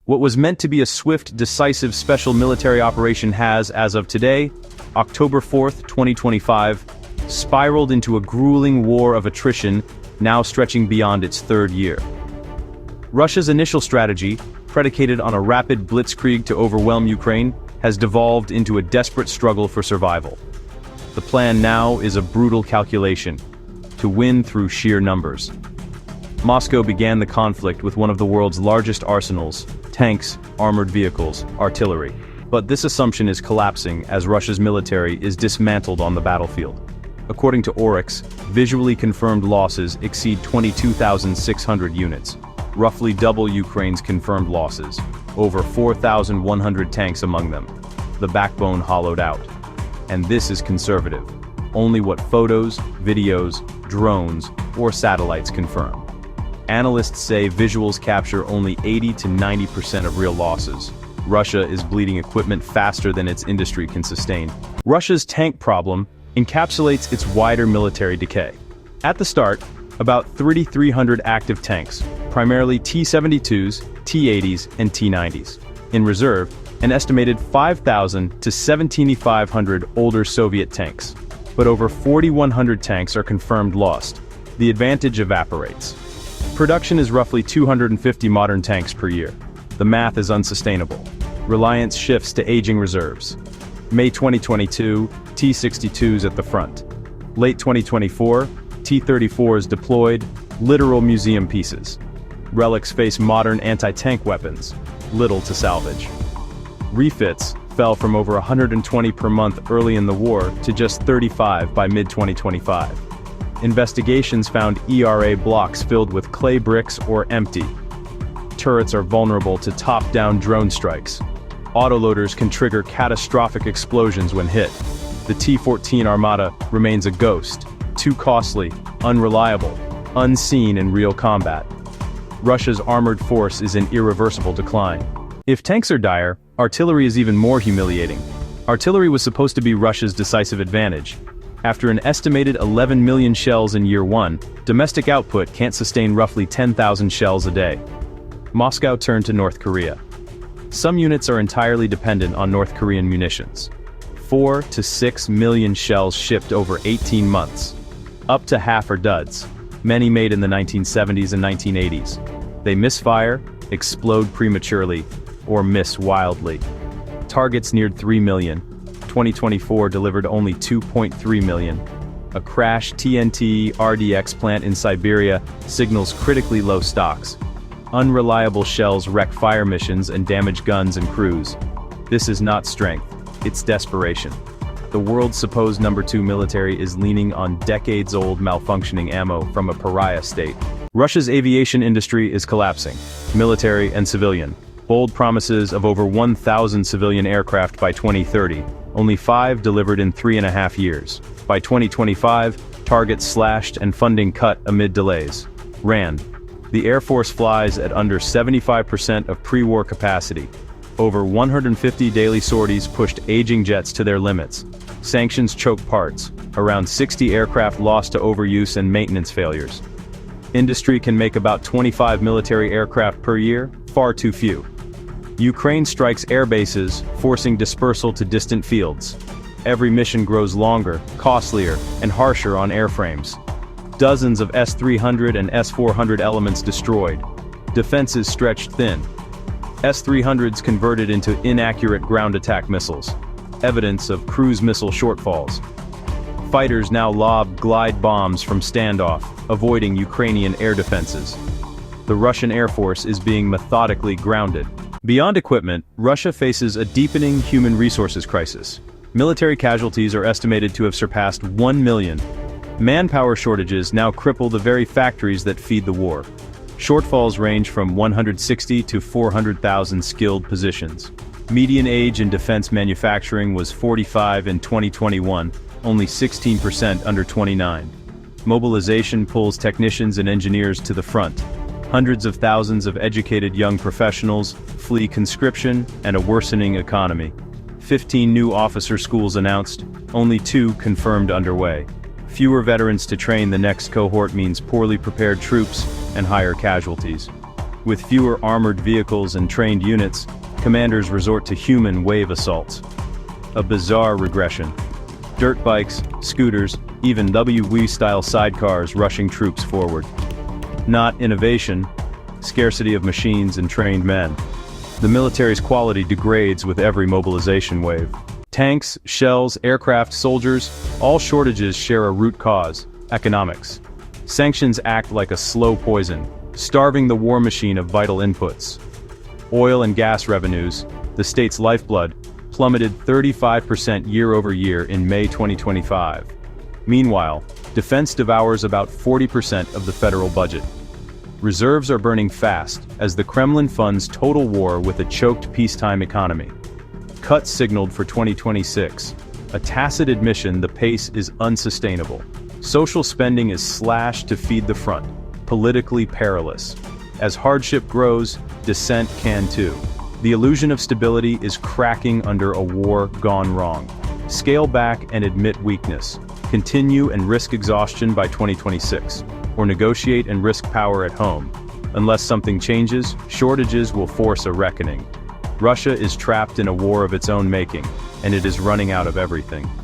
What was meant to be a swift, decisive special military operation has, as of today, October 4th, 2025, spiraled into a grueling war of attrition, now stretching beyond its third year. Russia's initial strategy, predicated on a rapid blitzkrieg to overwhelm Ukraine, has devolved into a desperate struggle for survival. The plan now is a brutal calculation: to win through sheer numbers. Moscow began the conflict with one of the world's largest arsenals: tanks, armored vehicles, artillery. But this assumption is collapsing as Russia's military is dismantled on the battlefield. According to Oryx, visually confirmed losses exceed 22,600 units, roughly double Ukraine's confirmed losses, over 4,100 tanks among them, the backbone hollowed out. And this is conservative, only what photos, videos, drones, or satellites confirm. Analysts say visuals capture only 80 to 90% of real losses. Russia is bleeding equipment faster than its industry can sustain. Russia's tank problem encapsulates its wider military decay. At the start, about 3,300 active tanks, primarily T-72s, T-80s, and T-90s. In reserve, an estimated 5,000 to 7,500 older Soviet tanks. But over 4,100 tanks are confirmed lost. The advantage evaporates. Production is roughly 250 modern tanks per year. The math is unsustainable. Reliance shifts to aging reserves. May 2022, T-62s at the front. Late 2024, T-34s deployed, literal museum pieces. Relics face modern anti-tank weapons, little to salvage. Refits fell from over 120 per month early in the war to just 35 by mid-2025. Investigations found ERA blocks filled with clay bricks or empty. Turrets are vulnerable to top-down drone strikes. Autoloaders can trigger catastrophic explosions when hit. The T-14 Armata remains a ghost, too costly, unreliable, unseen in real combat. Russia's armored force is in irreversible decline. If tanks are dire, artillery is even more humiliating. Artillery was supposed to be Russia's decisive advantage. After an estimated 11 million shells in year one, domestic output can't sustain roughly 10,000 shells a day. Moscow turned to North Korea. Some units are entirely dependent on North Korean munitions. 4 to 6 million shells shipped over 18 months. Up to half are duds, many made in the 1970s and 1980s. They misfire, explode prematurely, or miss wildly. Targets neared 3 million. 2024 delivered only 2.3 million. A crashed TNT RDX plant in Siberia signals critically low stocks. Unreliable shells wreck fire missions and damage guns and crews. This is not strength, it's desperation. The world's supposed number 2 military is leaning on decades-old malfunctioning ammo from a pariah state. Russia's aviation industry is collapsing, military and civilian. Bold promises of over 1,000 civilian aircraft by 2030, only 5 delivered in 3.5 years. By 2025, targets slashed and funding cut amid delays. RAND. The Air Force flies at under 75% of pre-war capacity. Over 150 daily sorties pushed aging jets to their limits. Sanctions choke parts. Around 60 aircraft lost to overuse and maintenance failures. Industry can make about 25 military aircraft per year, far too few. Ukraine strikes air bases, forcing dispersal to distant fields. Every mission grows longer, costlier, and harsher on airframes. Dozens of S-300 and S-400 elements destroyed. Defenses stretched thin. S-300s converted into inaccurate ground attack missiles. Evidence of cruise missile shortfalls. Fighters now lob glide bombs from standoff, avoiding Ukrainian air defenses. The Russian Air Force is being methodically grounded. Beyond equipment, Russia faces a deepening human resources crisis. Military casualties are estimated to have surpassed 1 million. Manpower shortages now cripple the very factories that feed the war. Shortfalls range from 160 to 400,000 skilled positions. Median age in defense manufacturing was 45 in 2021, only 16% under 29. Mobilization pulls technicians and engineers to the front. Hundreds of thousands of educated young professionals flee conscription and a worsening economy. 15 new officer schools announced, only 2 confirmed underway. Fewer veterans to train the next cohort means poorly prepared troops and higher casualties. With fewer armored vehicles and trained units, commanders resort to human wave assaults. A bizarre regression. Dirt bikes, scooters, even WW-style sidecars rushing troops forward. Not innovation, scarcity of machines and trained men. The military's quality degrades with every mobilization wave. Tanks, shells, aircraft, soldiers, all shortages share a root cause: economics. Sanctions act like a slow poison, starving the war machine of vital inputs. Oil and gas revenues, the state's lifeblood, plummeted 35% year-over-year in May 2025. Meanwhile, defense devours about 40% of the federal budget. Reserves are burning fast as the Kremlin funds total war with a choked peacetime economy. Cuts signaled for 2026, a tacit admission the pace is unsustainable. Social spending is slashed to feed the front, politically perilous. As hardship grows, dissent can too. The illusion of stability is cracking under a war gone wrong. Scale back and admit weakness. Continue and risk exhaustion by 2026, or negotiate and risk power at home. Unless something changes, shortages will force a reckoning. Russia is trapped in a war of its own making, and it is running out of everything.